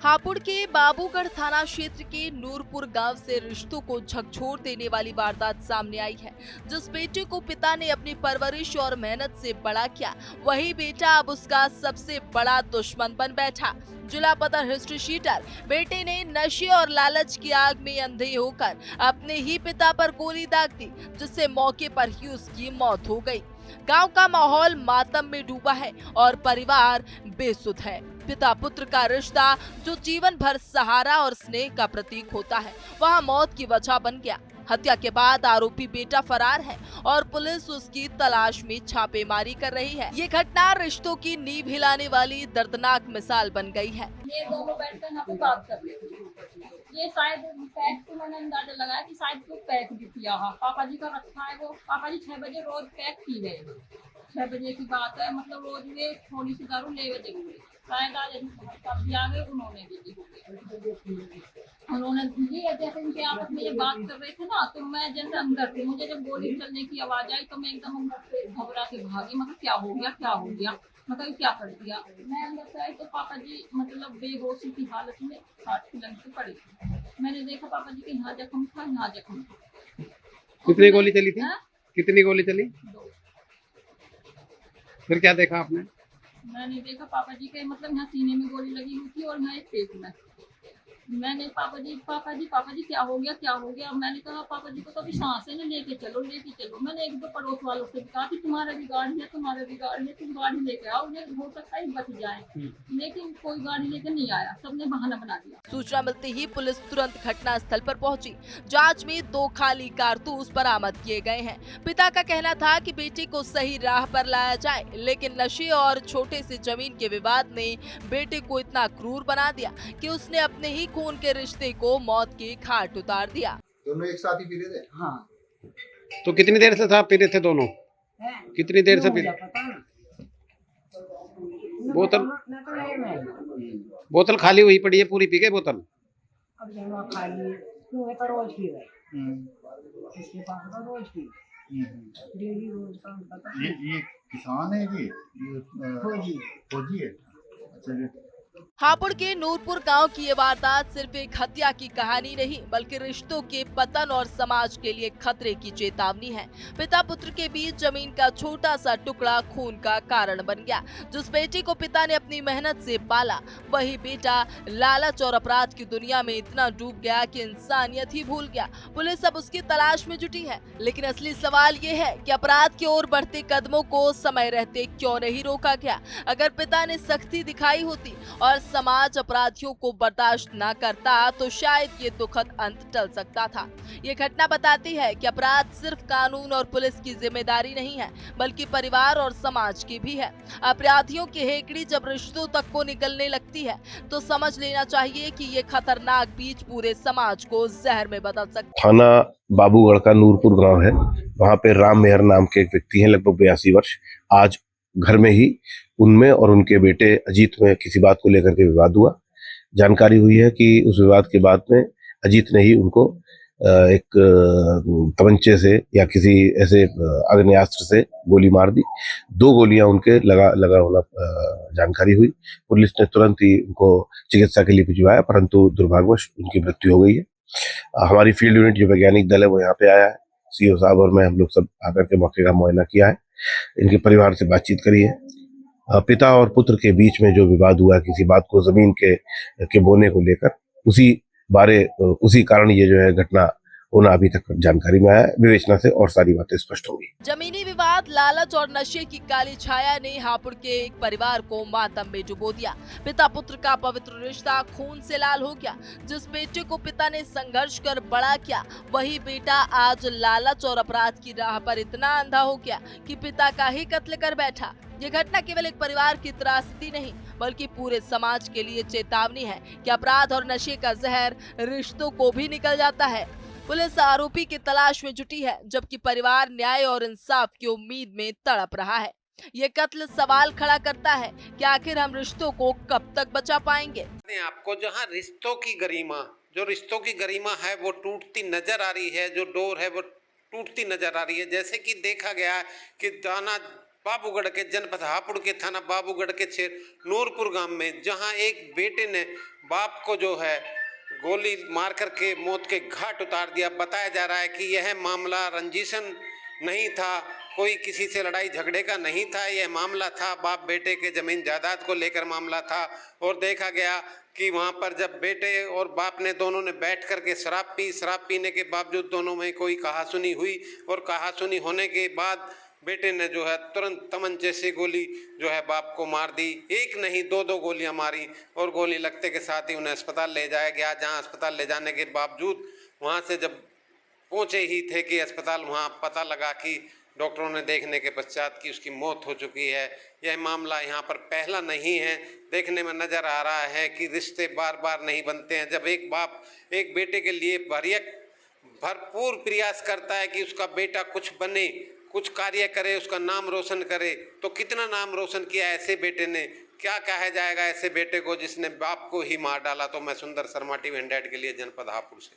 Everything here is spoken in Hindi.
हापुड़ के बाबूगढ़ थाना क्षेत्र के नूरपुर गांव से रिश्तों को झकझोर देने वाली वारदात सामने आई है। जिस बेटे को पिता ने अपनी परवरिश और मेहनत से बड़ा किया, वही बेटा अब उसका सबसे बड़ा दुश्मन बन बैठा। जिला पदर हिस्ट्री शीटर बेटे ने नशे और लालच की आग में अंधे होकर अपने ही पिता पर गोली दाग दी, जिससे मौके पर ही उसकी मौत हो गई। गांव का माहौल मातम में डूबा है और परिवार बेसुध है। पिता पुत्र का रिश्ता जो जीवन भर सहारा और स्नेह का प्रतीक होता है, वहां मौत की वजह बन गया। हत्या के बाद आरोपी बेटा फरार है और पुलिस उसकी तलाश में छापेमारी कर रही है। ये घटना रिश्तों की नींव हिलाने वाली दर्दनाक मिसाल बन गई है। ये दोनों बैठकर यहाँ पे बात कर रहे थे। ये शायद पैक को मैंने अंदाजा लगाया कि शायद कोई पैक भी किया है। पापा जी का रखा है वो। पापा जी 6 बजे रोज पैक पी गए। 6 बजे की बात है, मतलब रोज ये थोड़ी सी दारू ले बजे हुए। शायद आज भी आ गए, उन्होंने भी दी। उन्होंने दी है। जैसे उनके आपस में ये बात कर रहे थे ना, तो मैं जैसे अंदर थी, मुझे जब गोली चलने की आवाज आई तो मैं एकदम अंदर से घबरा के भागी। मतलब क्या हो गया, क्या हो गया, मतलब क्या कर दिया। मैं अंदर से आई तो पापा जी मतलब बेहोशी की हालत में खाट पलंग पे पड़े थे। मैंने देखा पापा जी के यहाँ जख्म था, यहाँ जख्म था। कितनी गोली चली थी? हाँ? कितनी गोली चली? 2। फिर क्या देखा आपने? मैंने देखा पापा जी के मतलब यहाँ सीने में गोली लगी हुई थी और यहाँ एक पेट में। मैंने पापा जी क्या हो गया, क्या हो गया। मैंने कहा पापा जी को तो अभी सांसें न लेके चलो, लेके चलो। मैंने 1-2 पड़ोस वालों से कहा कि तुम्हारा भी गाड़ी है, तुम गाड़ी लेके आओ, ये हो सकता है बच जाए। लेकिन कोई गाड़ी लेकर नहीं आया, सबने बहाना बना दिया। सूचना मिलते ही पुलिस तुरंत घटना स्थल पर पहुंची। जांच में 2 खाली कारतूस बरामद किए गए हैं। पिता का कहना था कि बेटे को सही राह पर लाया जाए, लेकिन नशे और छोटे से जमीन के विवाद ने बेटे को इतना क्रूर बना दिया कि उसने अपने ही खून के रिश्ते को मौत की घाट उतार दिया। दोनों एक साथ ही पी रहे थे? हाँ। तो कितनी देर से था पी रहे थे दोनों? कितनी देर से पी? पता ना। बोतल मैं तो नहीं में। बोतल खाली हुई पड़ी है, पूरी पी गए बोतल? अब जमा खाली क्यों तो रोज पी गए। इसके पास तो रोज पी डेली रोज का उनका तो ये किसान है जी, फौजी है। अच्छा, हापुड़ के नूरपुर गांव की ये वारदात सिर्फ एक हत्या की कहानी नहीं, बल्कि रिश्तों के पतन और समाज के लिए खतरे की चेतावनी है। पिता पुत्र के बीच जमीन का छोटा सा टुकड़ा खून का कारण बन गया। जिस बेटे को पिता ने अपनी मेहनत से पाला, वही बेटा लालच और अपराध की दुनिया में इतना डूब गया कि इंसानियत ही भूल गया। पुलिस अब उसकी तलाश में जुटी है, लेकिन असली सवाल ये है कि अपराध की ओर बढ़ते कदमों को समय रहते क्यों नहीं रोका गया। अगर पिता ने सख्ती दिखाई होती और समाज अपराधियों को बर्दाश्त न करता, तो शायद ये दुखद अंत टल सकता था। ये घटना बताती है कि अपराध सिर्फ कानून और पुलिस की जिम्मेदारी नहीं है, बल्कि परिवार और समाज की भी है। अपराधियों की हेकड़ी जब रिश्तों तक को निकलने लगती है, तो समझ लेना चाहिए कि ये खतरनाक बीज पूरे समाज को जहर में बदल सकता है। थाना बाबूगढ़ का नूरपुर गांव है। वहां पे राम मेहर नाम के एक व्यक्ति हैं, लगभग 82 वर्ष। आज घर में ही उनमें और उनके बेटे अजीत में किसी बात को लेकर के विवाद हुआ। जानकारी हुई है कि उस विवाद के बाद में अजीत ने ही उनको एक तमंचे से या किसी ऐसे आग्नेयास्त्र से गोली मार दी। 2 गोलियां उनके लगा होना जानकारी हुई। पुलिस ने तुरंत ही उनको चिकित्सा के लिए भिजवाया, परंतु दुर्भाग्यवश उनकी मृत्यु हो गई है। हमारी फील्ड यूनिट जो वैज्ञानिक दल है वो यहाँ पे आया है। सीओ साहब और मैं, हम लोग सब आकर के मौके का मुआयना किया है, इनके परिवार से बातचीत करी है। पिता और पुत्र के बीच में जो विवाद हुआ किसी बात को जमीन के बोने को लेकर, उसी कारण ये जो है घटना होना अभी तक जानकारी में आया है। विवेचना से और सारी बातें स्पष्ट होंगी। जमीनी विवाद, लालच और नशे की काली छाया ने हापुड़ के एक परिवार को मातम में डुबो दिया। पिता पुत्र का पवित्र रिश्ता खून से लाल हो गया। जिस बेटे को पिता ने संघर्ष कर बड़ा किया, वही बेटा आज लालच और अपराध की राह पर इतना अंधा हो गया कि पिता का ही कत्ल कर बैठा। ये घटना केवल एक परिवार की त्रासदी नहीं, बल्कि पूरे समाज के लिए चेतावनी है कि अपराध और नशे का जहर रिश्तों को भी निकल जाता है। पुलिस आरोपी की तलाश में जुटी है, जबकि परिवार न्याय और इंसाफ की उम्मीद में तड़प रहा है। ये कत्ल सवाल खड़ा करता है कि आखिर हम रिश्तों को कब तक बचा पाएंगे। आपको जहाँ रिश्तों की गरिमा है वो टूटती नजर आ रही है, जो डोर है वो टूटती नजर आ रही है। जैसे कि देखा गया कि दाना बाबूगढ़ के जनपद हापुड़ के थाना बाबूगढ़ के क्षेत्र नूरपुर गांव में, जहां एक बेटे ने बाप को जो है गोली मार करके मौत के घाट उतार दिया। बताया जा रहा है कि यह मामला रंजिशन नहीं था, कोई किसी से लड़ाई झगड़े का नहीं था, यह मामला था बाप बेटे के जमीन जायदाद को लेकर मामला था। और देखा गया कि वहां पर जब बेटे और बाप ने दोनों ने बैठ करके शराब पी, शराब पीने के बावजूद दोनों में कोई कहासुनी हुई और कहासुनी होने के बाद बेटे ने जो है तुरंत तमंचे से गोली जो है बाप को मार दी। एक नहीं दो गोलियां मारी और गोली लगते के साथ ही उन्हें अस्पताल ले जाया गया, जहां अस्पताल ले जाने के बावजूद वहां से जब पहुंचे ही थे कि अस्पताल, वहां पता लगा कि डॉक्टरों ने देखने के पश्चात कि उसकी मौत हो चुकी है। यह मामला यहाँ पर पहला नहीं है। देखने में नज़र आ रहा है कि रिश्ते बार बार नहीं बनते हैं। जब एक बाप एक बेटे के लिए भरपूर प्रयास करता है कि उसका बेटा कुछ बने, कुछ कार्य करे, उसका नाम रोशन करे, तो कितना नाम रोशन किया ऐसे बेटे ने। क्या कहा जाएगा ऐसे बेटे को जिसने बाप को ही मार डाला। तो मैं सुंदर शर्मा, TV 100 के लिए जनपद हापुड़ से।